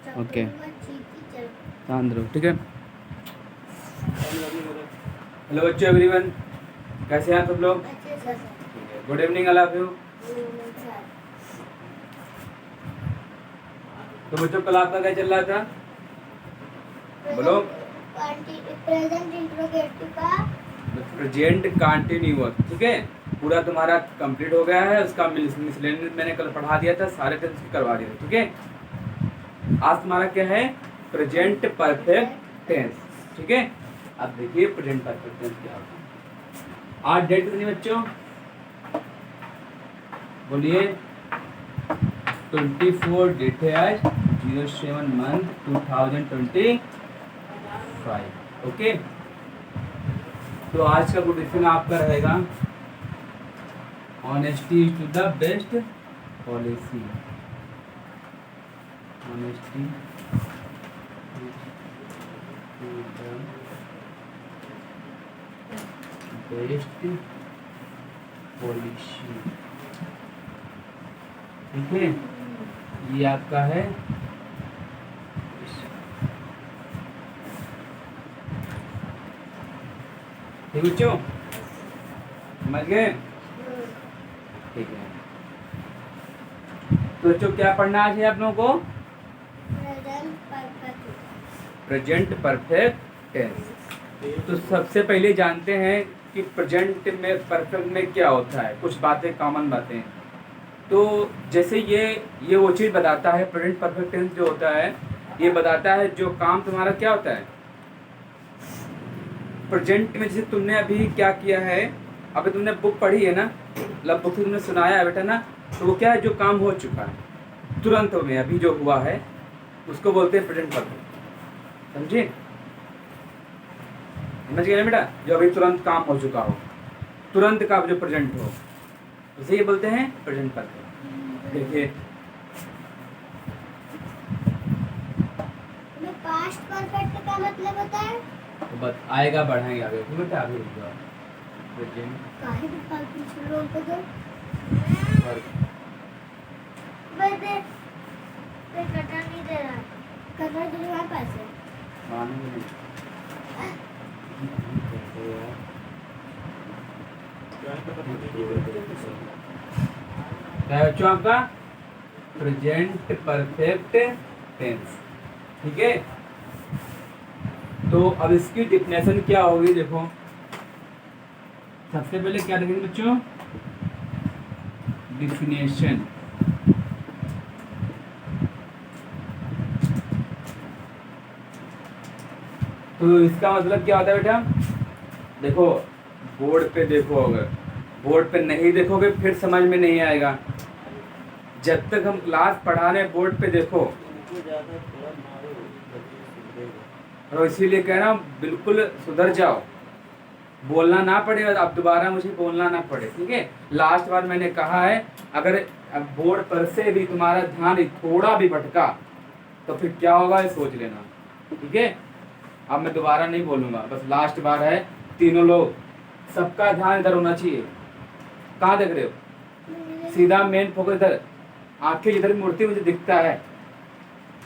Okay, शांत रहो, ठीक है। हेलो बच्चों, एवरीवन, कैसे हैं आप सब लोग? Good evening all of you. तो बच्चों कल आपका क्या चल रहा था? बोलो। प्रेजेंट इंट्रोगेटिव का प्रेजेंट कंटिन्यूअस, ठीक है, पूरा तुम्हारा कंप्लीट हो गया है। उसका मिसलेनियस मैंने कल पढ़ा दिया था, सारे टेंस करवा दिए थे, ठीक है। आज तुम्हारा क्या है? प्रेजेंट परफेक्ट टेंस, ठीक है। अब देखिए प्रेजेंट परफेक्ट टेंस क्या होता है। आज डेट कितनी बच्चों? बोलिए। 24 डेट है आज, 07 मंथ 2025, ओके। तो आज का क्वेश्चन आपका रहेगा, honesty is to the best policy. Honesty best policy, ठीक है। ये आपका है ठीक बच्चों, समझ गए? ठीक है। तो बच्चों क्या पढ़ना आज है आप लोगों को? Present perfect tense. तो सबसे पहले जानते हैं कि प्रेजेंट में परफेक्ट में क्या होता है, कुछ बातें, कॉमन बातें। तो जैसे ये वो चीज़ बताता है, प्रेजेंट परफेक्ट टेंस जो होता है ये बताता है जो काम तुम्हारा क्या होता है प्रेजेंट में। जैसे तुमने अभी क्या किया है, अभी तुमने बुक पढ़ी है ना, मतलब बुक से तुमने सुनाया है बेटा ना, तो वो क्या है? जो काम हो चुका है तुरंत में, अभी जो हुआ है उसको बोलते हैं प्रेजेंट परफेक्ट, समझे? समझ गए ना बेटा? जो अभी तुरंत काम हो चुका हो, तुरंत का जो प्रेजेंट हो, उसे ये बोलते हैं प्रेजेंट परफेक्ट। देखिए पास्ट परफेक्ट का मतलब होता है, तो बस आएगा, बढ़ाएंगे आगे, ठीक बेटा। आगे प्रेजेंट काहे के फालतू छोड़ो को दो बदे पे कटा नहीं दे रहा, कटा दे रहा पैसे मानेंगे नहीं। क्या बच्चों आपका प्रेजेंट परफेक्ट टेंस, ठीक है। तो अब इसकी डिफिनेशन क्या होगी? देखो सबसे पहले क्या देखेंगे बच्चों? डिफिनेशन। तो इसका मतलब क्या होता है बेटा? देखो बोर्ड पे देखो, अगर बोर्ड पे नहीं देखोगे फिर समझ में नहीं आएगा। जब तक हम क्लास पढ़ा रहे बोर्ड पे देखो, और इसीलिए कह रहा हूँ बिल्कुल सुधर जाओ, बोलना ना पड़े, अब दोबारा मुझे बोलना ना पड़े, ठीक है। लास्ट बार मैंने कहा है, अगर बोर्ड पर से भी तुम्हारा ध्यान थोड़ा भी भटका तो फिर क्या होगा ये सोच लेना, ठीक है। अब मैं दोबारा नहीं बोलूंगा, बस लास्ट बार है। तीनों लोग, सबका ध्यान इधर होना चाहिए। कहाँ देख रहे हो? सीधा मेन फोकस इधर, आंखें जिधर मूर्ति मुझे दिखता है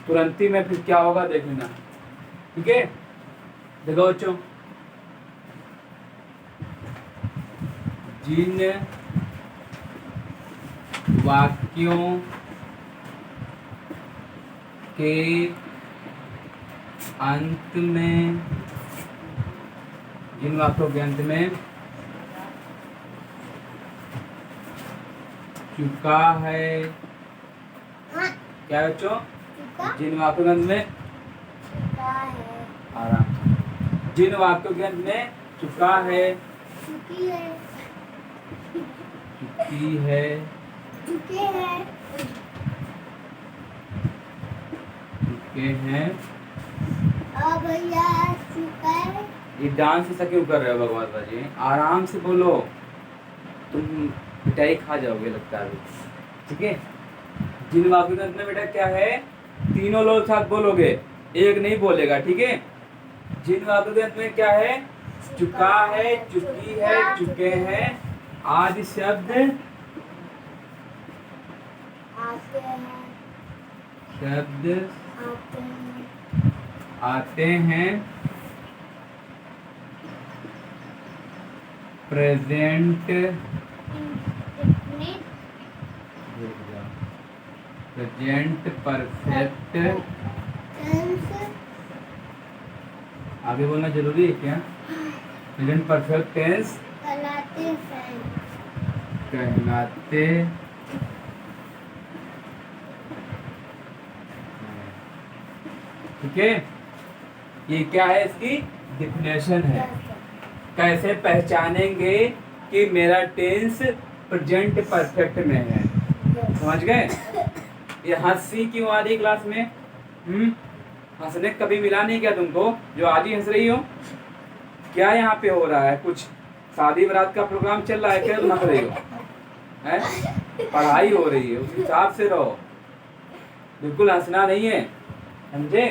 तुरंत ही में, फिर क्या होगा देख लेना, ठीक है। देखो बच्चों, जिन वाक्यों के अंत में, जिन वाक्यों के अंत में चुका है, क्या बच्चों? जिन वाक्यों के अंत में चुका है, आराम, जिन वाक्यों के अंत में चुका है, चुकी है, चुकी है, चुके हैं, चुके हैं। अब भैया चुका है। ये डांस ऐसा क्यों कर रहे हो भगवान बाजी? आराम से बोलो, तुम पिटाई खा जाओगे लगता है, ठीक है। जिन वाक्यों के अंत में बेटा क्या है? तीनों लोग साथ बोलोगे, एक नहीं बोलेगा, ठीक है। जिन वाक्यों के अंत में क्या है? चुका है, चुकी है, चुके हैं आदि शब्द आते हैं, शब्द आते हैं प्रेजेंट प्रेजेंट परफेक्ट आगे बोलना जरूरी है क्या? प्रेजेंट परफेक्ट टेंस कहलाते ठीक है। ये क्या है? इसकी डिफिनेशन है। कैसे पहचानेंगे कि मेरा टेंस प्रेजेंट परफेक्ट में है? समझ गए? ये हंसी क्यों आ रही क्लास में? हंसने कभी मिला नहीं क्या तुमको जो आज ही हंस रही हो? क्या यहाँ पे हो रहा है? कुछ शादी बारात का प्रोग्राम चल रहा है क्या? तुम हंस रही हो? है? पढ़ाई हो रही है, उस हिसाब से रहो। बिल्कुल हंसना नहीं है, समझे?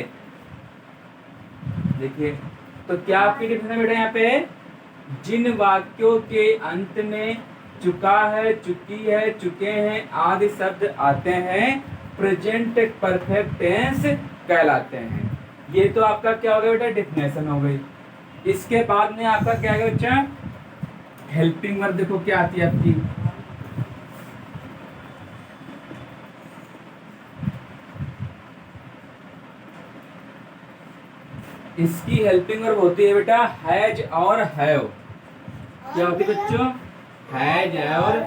देखिए तो क्या आपकी डिफिनेशन बेटा यहाँ पे? जिन वाक्यों के अंत में चुका है, चुकी है, चुके हैं आदि शब्द आते हैं प्रेजेंट परफेक्ट टेंस कहलाते हैं। ये तो आपका क्या हो गया बेटा? डिफिनेशन हो गई। इसके बाद में आपका क्या है बच्चा? Helping verb. देखो क्या आती है आपकी, इसकी हेल्पिंग वर्ब होती है बेटा हैज और हैव। क्या होती है बच्चों? हैज और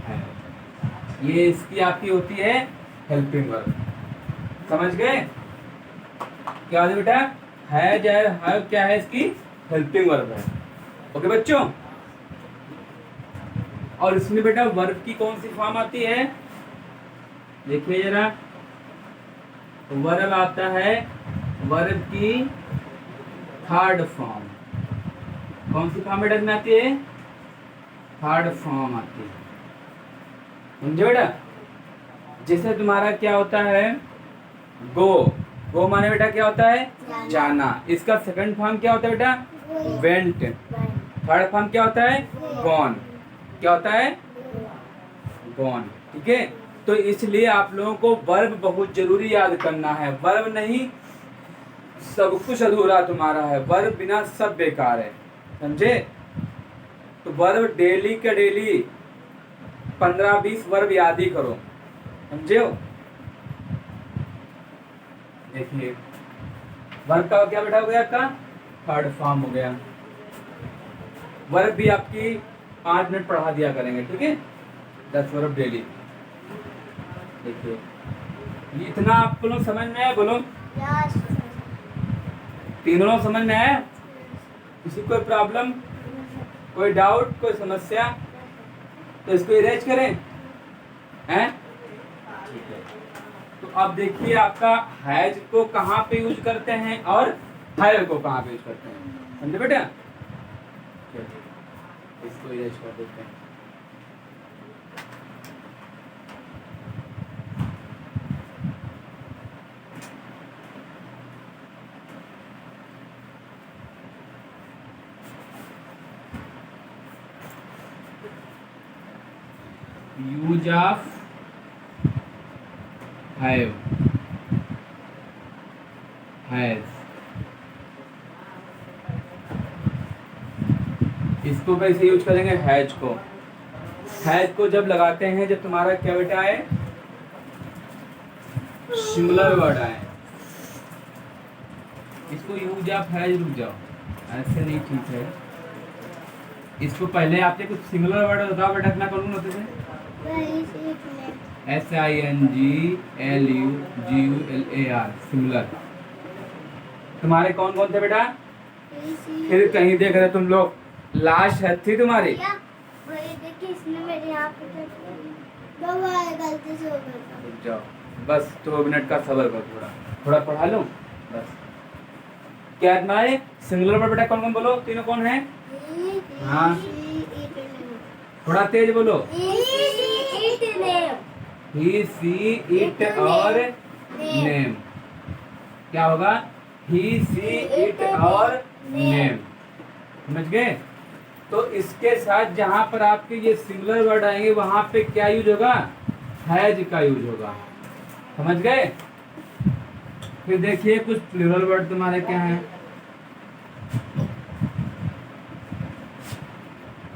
हैव। ये इसकी आपकी होती है हेल्पिंग वर्ब। समझ गए? क्या होती है बेटा? हैज और हैव क्या है? इसकी हेल्पिंग वर्ब है। ओके बच्चों? और इसमें बेटा वर्ब की कौन सी फॉर्म आती है? देखिए जरा, वर्ब आता है, वर्ब की थर्ड फॉर्म। कौन सी फॉर्म बेटा में आती है? थर्ड फॉर्म आती है। समझे बेटा? जैसे तुम्हारा क्या होता है? गो। गो माने बेटा क्या होता है? जाना। इसका सेकंड फॉर्म क्या होता है बेटा? वेंट। थर्ड फॉर्म क्या होता है? गॉन। क्या होता है? गॉन। ठीक है। तो इसलिए आप लोगों को वर्ब बहुत जरूरी याद करना है। वर्ब नहीं सब कुछ अधूरा तुम्हारा है। वर्ब बिना सब बेकार है, समझे? तो वर्ब डेली का डेली 15-20 वर्ब याद ही करो, समझे हो? देखिए वर्ब का क्या बेटा हो गया आपका? थर्ड फॉर्म हो गया। वर्ब भी आपकी 5 मिनट पढ़ा दिया करेंगे, ठीक है? 10 वर्ब डेली। देखिए इतना आप लोग समझ में आया? बोलो तीनों लोग समझ में आया? किसी कोई प्रॉब्लम, कोई डाउट, कोई समस्या? तो इसको इरेज करें, हैं? ठीक है। तो अब देखिए आपका हैज को कहाँ पे यूज करते हैं और हैव को कहाँ पे यूज करते हैं, समझे बेटा? इसको इरेज कर देते हैं। Use of have, has. इसको कैसे यूज करेंगे? हैज को। हैज को जब लगाते हैं जब तुम्हारा क्या बेटा है? सिंगुलर वर्ड आए। इसको यूज ऑफ हैज, रुक जाओ, ऐसे नहीं ठीक है। इसको पहले आपने कुछ सिंगुलर वर्ड बताओ बेटा, कितना करूँ होते थे? SINGLUGULAR, singular. तुम्हारे कौन कौन थे बेटा? फिर कहीं देख रहे तुम लोग? लास्ट है थी तुम्हारी? रुक जाओ बस, 2 मिनट का सब्र करो, थोड़ा थोड़ा पढ़ा लो बस। क्या तुम्हारे सिंगुलर वर्ड बेटा कौन कौन? बोलो तीनों कौन है? हाँ थोड़ा तेज बोलो। ही, सी, इट और नेम। क्या होगा? ही, सी, इट और नेम। समझ गए? तो इसके साथ जहां पर आपके ये सिंगुलर वर्ड आएंगे वहां पे क्या यूज होगा? हैज का यूज होगा। समझ गए? फिर देखिए कुछ प्लूरल वर्ड तुम्हारे क्या हैं,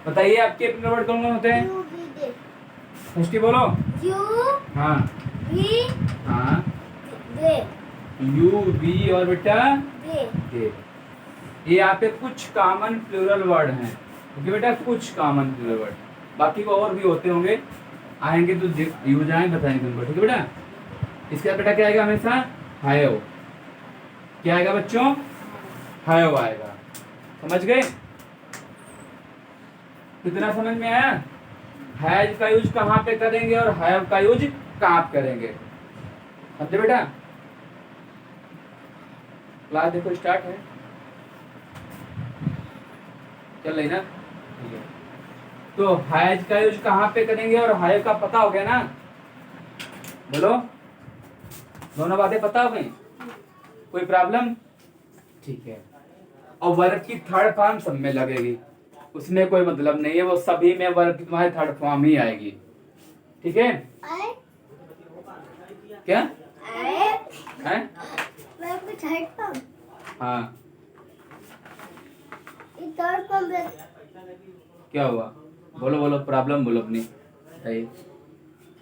बताइए आपके प्लूरल वर्ड कौन कौन होते हैं? यू वी दे, फर्स्ट बोलो। यू हाँ वी हाँ, दे, यू वी और बेटा दे, दे। ये यहाँ पे कुछ कॉमन प्लूरल वर्ड हैं, क्योंकि बेटा कुछ कॉमन प्लूरल वर्ड, बाकी को और भी होते होंगे, आएंगे तो यूज आएंगे बताएंगे तुमको, ठीक है बेटा। इसके बाद बेटा क्या आएगा हमेशा? हैव। क्या आएगा बच्चों? हैव आएगा। समझ गए? कितना समझ में आया? हैज का यूज कहाँ पे करेंगे और हैव का यूज कहाँ पे करेंगे, समझे बेटा? क्लास देखो स्टार्ट है, चल रही ना? ठीक है। तो हैज का यूज कहाँ पे करेंगे और हैव का पता हो गया ना? बोलो, दोनों बातें पता हो गई? कोई प्रॉब्लम? ठीक है। और वर्ब की थर्ड फॉर्म सब में लगेगी, उसमें कोई मतलब नहीं है, वो सभी में वर्ब की तुम्हारी थर्ड फॉर्म ही आएगी, ठीक है? आए क्या आए है? मैं कुछ थर्ड फॉर्म, हाँ, ये थर्ड फॉर्म में क्या हुआ? बोलो बोलो, प्रॉब्लम बोलो अपनी, बताइए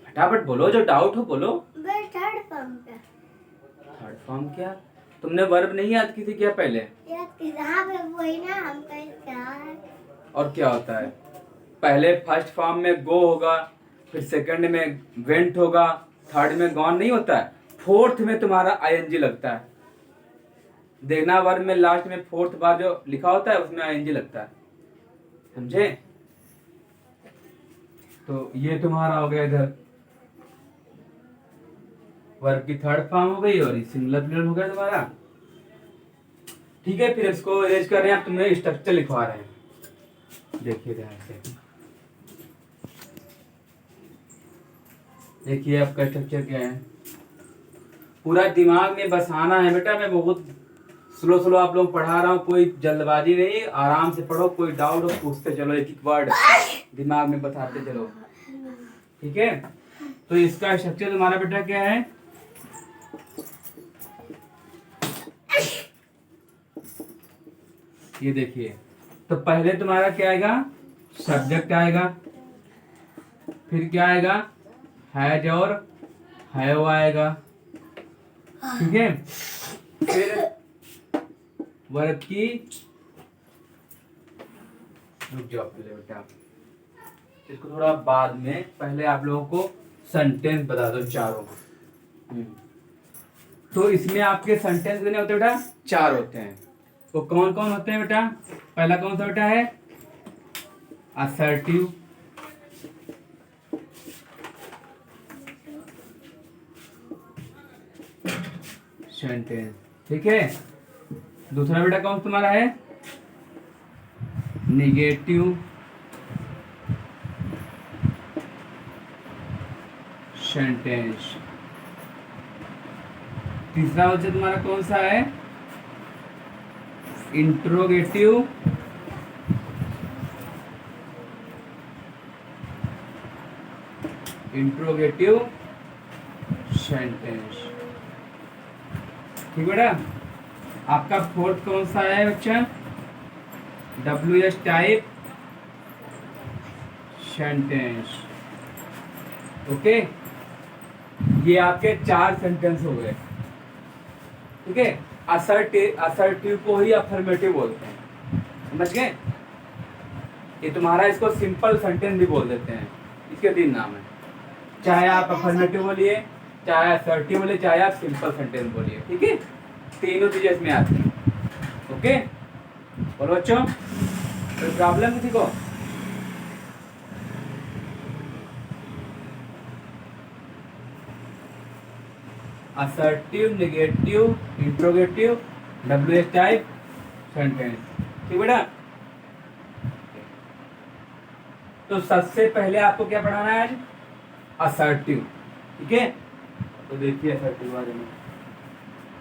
फटाफट बोलो, जो डाउट हो बोलो। मैं थर्ड फॉर्म का थर्ड फॉर्म क्या? तुमने वर्ब नहीं याद की थी क्या पहले? यार किताब है वही ना, हम कहीं क्या है? और क्या होता है? पहले फर्स्ट फॉर्म में गो होगा, फिर सेकंड में वेंट होगा, थर्ड में गॉन नहीं होता है, फोर्थ में तुम्हारा आईएनजी लगता है। देखना वर्ब में लास्ट में फोर्थ बार जो लिखा होता है उसमें आईएनजी लगता है, समझे? तो ये तुम्हारा हो गया इधर वर्ब की थर्ड फॉर्म हो गई, और ये सिंगुलर प्लूरल हो गया तुम्हारा, ठीक है? फिर इसको अरेंज कर रहे हैं, आप तुम्हें स्ट्रक्चर लिखवा रहे हैं, देखिए ध्यान से, देखिए आपका स्ट्रक्चर क्या है, पूरा दिमाग में बसाना है बेटा। मैं बहुत स्लो स्लो आप लोग पढ़ा रहा हूँ, कोई जल्दबाजी नहीं, आराम से पढ़ो, कोई डाउट हो पूछते चलो, एक एक वर्ड दिमाग में बताते चलो, ठीक है? तो इसका स्ट्रक्चर तुम्हारा बेटा क्या है? ये देखिए, तो पहले तुम्हारा क्या आएगा? सब्जेक्ट आएगा, फिर क्या आएगा? हैज और हैव आएगा, ठीक है? फिर वर्ब की, रुक जाओ पहले बेटा, इसको थोड़ा बाद में, पहले आप लोगों को सेंटेंस बता दो चारों। तो इसमें आपके सेंटेंस कितने होते हैं बेटा? 4 होते हैं। वो कौन कौन होते हैं बेटा? पहला कौन सा बेटा है? असर्टिव, सेंटेंस, ठीक है? दूसरा बेटा कौन तुम्हारा है? Negative sentence. तीसरा बच्चा तुम्हारा कौन सा है? इंट्रोगेटिव सेंटेंस, ठीक बेटा? आपका फोर्थ कौन सा है बच्चा? WS type sentence, okay? ये आपके 4 सेंटेंस हो गए, ठीक है? असर्टिव को ही अफर्मेटिव बोलते हैं, समझ गए? ये तुम्हारा, इसको सिंपल सेंटेंस भी बोल देते हैं, इसके 3 नाम है, चाहे आप अफर्मेटिव बोलिए, चाहे असर्टिव बोलिए, चाहे आप सिंपल सेंटेंस बोलिए, ठीक है? तीनों चीजें इसमें आती हैं, ओके? बोलो बच्चों, कोई प्रॉब्लम किसी को? Assertive, negative, interrogative, WH type sentence, ठीक बेटा? तो सबसे पहले आपको क्या पढ़ाना है आज? असर्टिव, ठीक है? तो देखिए असर्टिव बारे में,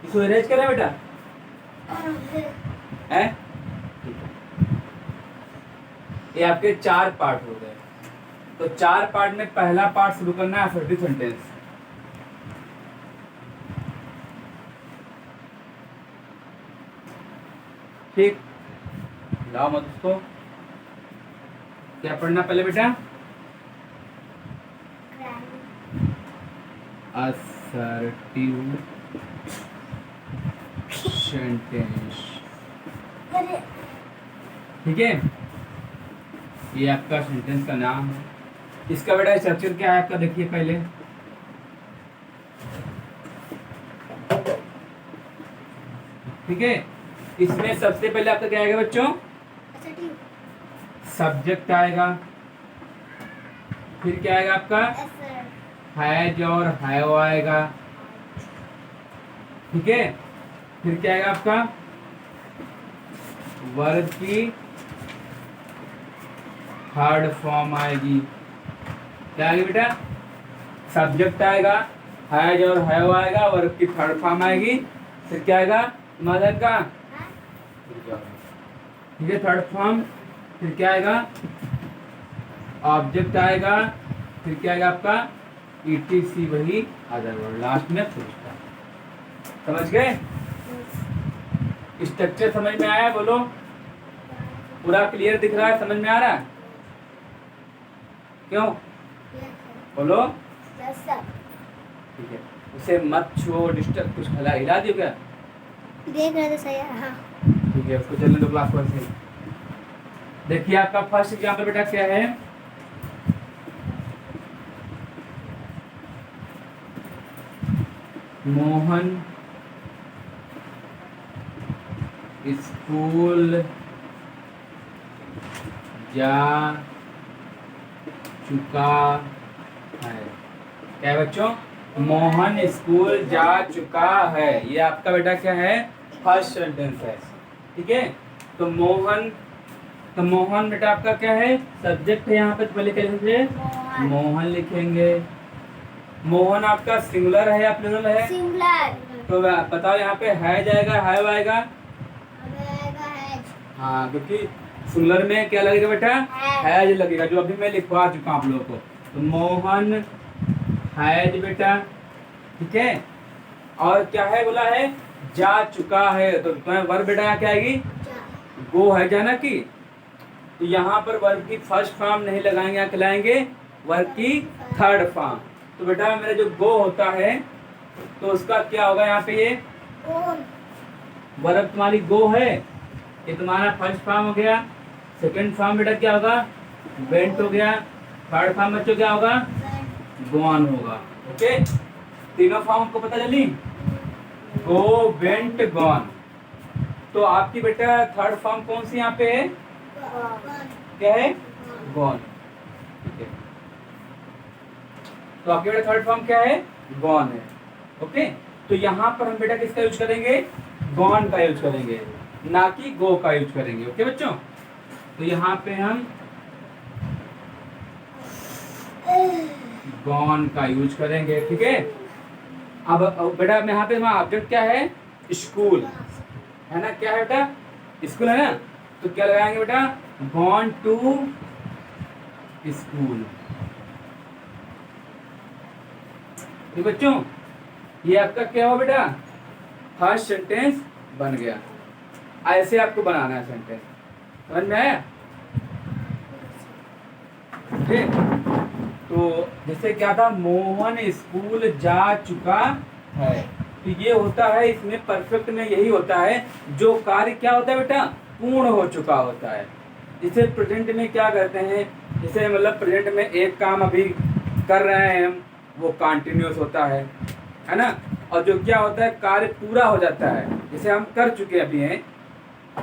इसको अरेंज करें बेटा, है? ठीक है। ये आपके 4 पार्ट हो गए, तो 4 पार्ट में पहला पार्ट शुरू करना है असर्टिव सेंटेंस। ठीक, लाओ मत उसको। क्या पढ़ना पहले बेटा? असर्टिव सेंटेंस, अरे ठीक है। ये आपका सेंटेंस का नाम है। इसका बेटा स्ट्रक्चर क्या है आपका, देखिए पहले। ठीक है, इसमें सबसे पहले आपका क्या आएगा बच्चों? assertive, सब्जेक्ट आएगा, फिर क्या आएगा आपका? assert, हैज और हैव आएगा, ठीक है। फिर क्या आएगा आपका? वर्ब की थर्ड फॉर्म आएगी। क्या आएगी बेटा? सब्जेक्ट आएगा, हैज और हैव आएगा, वर्ब की थर्ड फॉर्म आएगी, फिर क्या आएगा मदर का? ठीक है, थर्ड फॉर्म। फिर क्या आएगा? ऑब्जेक्ट आएगा, फिर क्या आएगा आपका? ईटीसी, वही अदर वर्ड, लास्ट में फुल स्टॉप। समझ गए? स्ट्रक्चर समझ में आया? बोलो, पूरा क्लियर दिख रहा है? समझ में आ रहा है? क्यों? बोलो। yes sir, ठीक है, उसे मत छुओ, डिस्टर्ब, कुछ हिला दियो क्या? देख रहे थे सही है, हाँ। ठीक है, उसको चलने दो क्लास पर से। देखिए आपका फर्स्ट एग्जाम्पल बेटा क्या है? मोहन स्कूल जा चुका है। क्या है बच्चों? मोहन स्कूल जा चुका है। ये आपका बेटा क्या है? फर्स्ट सेंटेंस है, ठीक है। तो मोहन बेटा आपका क्या है? सब्जेक्ट है, यहाँ पे तो पहले क्या लिखेंगे? मोहन लिखेंगे। मोहन आपका सिंगुलर है या प्लूरल है? सिंगुलर, तो बताओ, यहाँ पे है जाएगा, हैव आएगा? आएगा हैज, हाँ, क्योंकि सिंगुलर में क्या लगेगा बेटा? हैज लगेगा, जो अभी मैं लिखवा चुका हूँ आप लोगों को। तो मोहन हैज बेटा, ठीक है। और क्या है बोला है? जा चुका है। तो तुम्हें वर्ब बेटा यहाँ क्या आएगी? गो है, जाना की। तो यहाँ पर वर्ब की फर्स्ट फॉर्म नहीं लगाएंगे, यहाँ खिलाएंगे वर्ब की थर्ड फॉर्म। तो बेटा मेरा जो गो होता है तो उसका क्या होगा यहाँ पे? ये ओन, वर्ब तुम्हारी गो है, ये तुम्हारा फर्स्ट फॉर्म हो गया। सेकंड फॉर्म बेटा क्या होगा? वेंट हो गया। थर्ड फॉर्म बच्चों क्या होगा? गॉन होगा। ओके, तीनों फॉर्म को पता चली? गो, वेंट, गॉन। तो आपकी बेटा थर्ड फॉर्म कौन सी यहाँ पे है? क्या है? गॉन, ठीक है। तो आपके बेटा थर्ड फॉर्म क्या है? गॉन है। ओके, तो यहाँ पर हम बेटा किसका यूज करेंगे? गॉन का यूज करेंगे, ना कि गो का यूज करेंगे। ओके बच्चों, तो यहाँ पे हम गॉन का यूज करेंगे, ठीक है। अब बेटा मैं यहाँ पे हमारा ऑब्जेक्ट क्या है? स्कूल है ना? क्या है बेटा? स्कूल है ना? तो क्या लगाएंगे बेटा? Gone to school. ठीक बच्चों, ये आपका क्या हुआ बेटा? फर्स्ट सेंटेंस बन गया। ऐसे आपको बनाना है सेंटेंस, समझ में आया? ठीक, तो जैसे क्या था? मोहन स्कूल जा चुका है। तो ये होता है, इसमें परफेक्ट में यही होता है, जो कार्य क्या होता है बेटा? पूर्ण हो चुका होता है। जैसे प्रेजेंट में क्या करते हैं? जैसे मतलब प्रेजेंट में एक काम अभी कर रहे हैं हम, वो कंटिन्यूअस होता है ना। और जो क्या होता है? कार्य पूरा हो जाता है। जैसे हम कर चुके अभी हैं,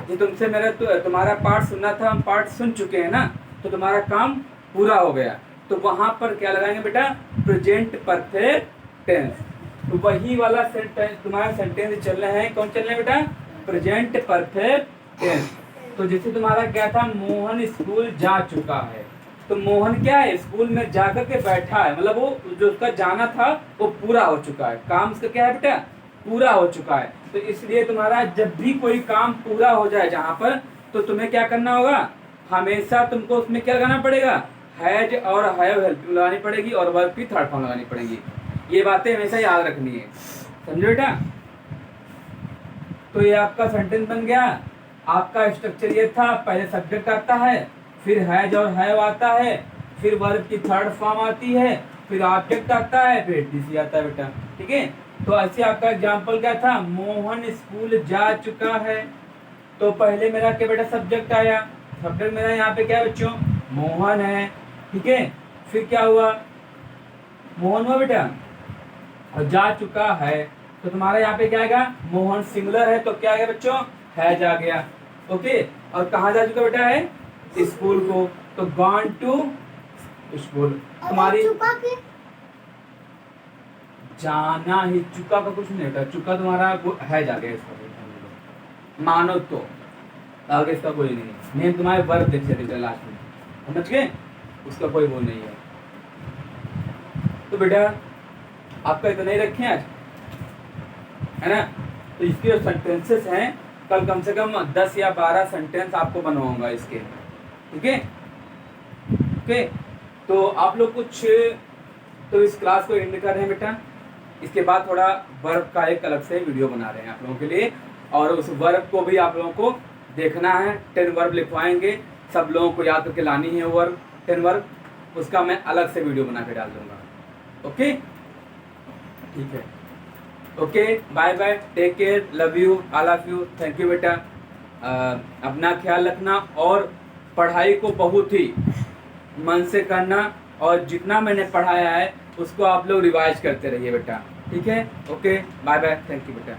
जो तुमसे मेरा तुम्हारा पार्ट सुनना था, हम पार्ट सुन चुके हैं ना, तो तुम्हारा काम पूरा हो गया। तो वहां पर क्या लगाएंगे बेटा? Present perfect tense. तो वही वाला सेंटेंस तुम्हारा सेंटेंस चल रहे हैं। कौन चल रहे हैं बेटा? Present perfect tense. तो जैसे तुम्हारा क्या था? मोहन स्कूल जा चुका है। तो मोहन क्या है? स्कूल में जाकर के बैठा है, मतलब वो जो उसका जाना था वो पूरा हो चुका है। काम उसका क्या है बेटा? पूरा हो चुका है। तो इसलिए तुम्हारा जब भी कोई काम पूरा हो जाए जहां पर, तो तुम्हें क्या करना होगा? हमेशा तुमको उसमें क्या लगाना पड़ेगा? हैज और हैव हेल्पिंग लगानी पड़ेगी, और वर्ब की थर्ड फॉर्म लगानी पड़ेगी। ये बातें हमेशा याद रखनी है, समझो बेटा। तो ये आपका सेंटेंस बन गया, आपका स्ट्रक्चर ये था, पहले सब्जेक्ट आता है, फिर हैज और हैव आता है, फिर वर्ब की थर्ड फॉर्म आती है, फिर ऑब्जेक्ट आता है, फिर डीसी आता है बेटा। ठीक है, तो ऐसे आपका एग्जांपल क्या था, मोहन स्कूल जा चुका है। तो पहले मेरा क्या बेटा सब्जेक्ट आया, सब्जेक्ट मेरा यहाँ पे क्या है बच्चों, मोहन है। ठीक है, फिर क्या हुआ, मोहन हुआ बेटा, और जा चुका है, तो तुम्हारा यहाँ पे क्या आएगा, मोहन सिंगुलर है तो क्या आ गया बच्चों, हैज आ गया। ओके, और कहाँ जा चुका बेटा है, स्कूल को, तो गॉन टू स्कूल। तुम्हारी चुका के जाना ही, चुका का कुछ नहीं होता, चुका तुम्हारा हैज आ गया इसका, मानो तो आगे इसका कोई नहीं है, नेम तुम्हारे वर्ब देख सकते लास्ट में, समझ गए, उसका कोई वो नहीं है। तो बेटा आपका इतना ही रखें आज, है ना। तो इसके जो सेंटेंसेस हैं, कल कम से कम 10 या 12 सेंटेंस आपको बनवाऊंगा इसके। ठीक है, ओके, तो आप लोग कुछ, तो इस क्लास को एंड कर रहे हैं बेटा। इसके बाद थोड़ा वर्ब का एक अलग से वीडियो बना रहे हैं आप लोगों के लिए, और उस वर्ब को भी आप लोगों को देखना है। 10 वर्ब लिखवाएंगे, सब लोगों को याद करके लानी है वर्ब, 10 वर्ब, उसका मैं अलग से वीडियो बना के डाल दूंगा। ओके, ठीक है, okay, bye bye, take care, love you, all of you, thank you बेटा। अपना ख्याल रखना, और पढ़ाई को बहुत ही मन से करना, और जितना मैंने पढ़ाया है उसको आप लोग रिवाइज करते रहिए बेटा। ठीक है, okay, bye bye, thank you बेटा।